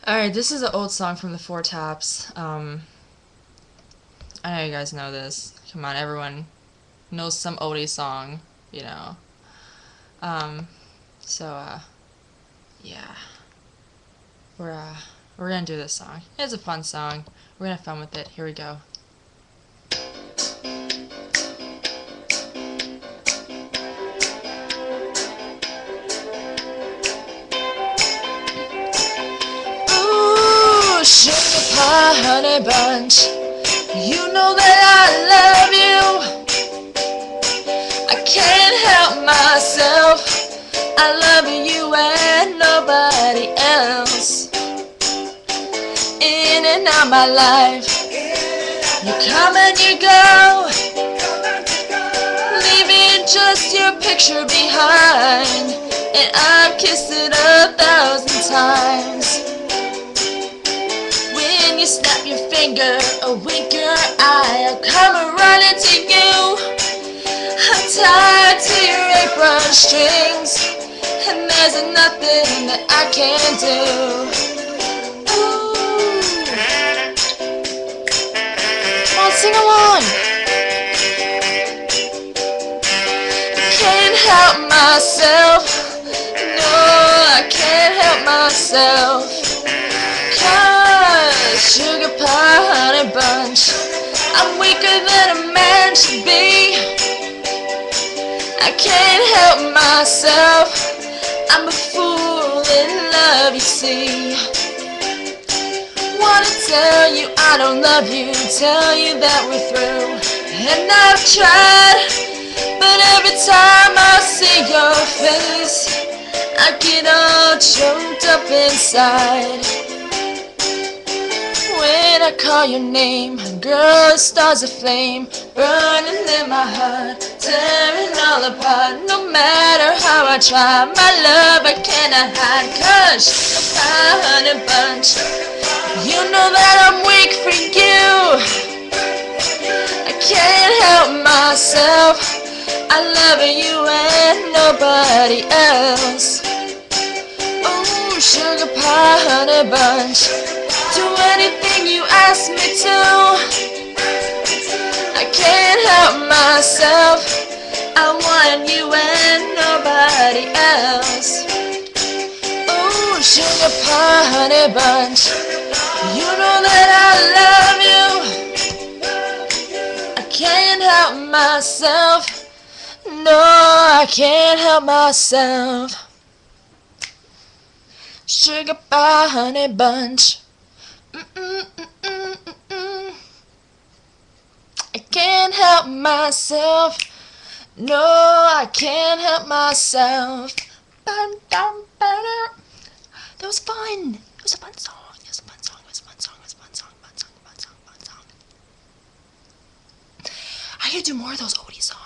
Alright, this is an old song from the Four Tops. I know you guys know this. Come on, everyone knows some oldie song, you know. Um, so, yeah. We're, uh, we're gonna do this song. It's a fun song. We're gonna have fun with it. Here we go. Ooh, sugar pie, honey bunch. You know that I love you. I can't help myself. I love you and nobody else. In and out my life, you come and you go, leaving just your picture behind. And I've kissed it 1,000 times. When you snap your finger or wink your eye, I'll come running to you. I'm tied to your apron strings, and there's nothing that I can do. Ooh. Come on, sing along. I can't help myself. No, I can't help myself. 'Cause sugar pie, honey bunch, I'm weaker than a man should be. I can't help myself. I'm a fool in love, you see. Wanna tell you I don't love you, tell you that we're through. And I've tried, but every time I see your face, I get all choked up inside. When I call your name, girl, it starts a flame burning in my heart, tearing all apart. No matter how I try, my love I cannot hide. 'Cause sugar pie, honey bunch, you know that I'm weak for you. I can't help myself. I love you and nobody else. Oh, sugar pie, honey bunch, do anything you ask me to. I can't help myself. I want you and nobody else. Oh, sugar pie, honey bunch, you know that I love you. I can't help myself. No, I can't help myself. Sugar pie, honey bunch. I can't help myself. No, I can't help myself. That was fun. It was a fun song. It was a fun song. It was a fun song. It was a fun song. Fun song. Fun song. Fun song. I gotta do more of those oldie songs.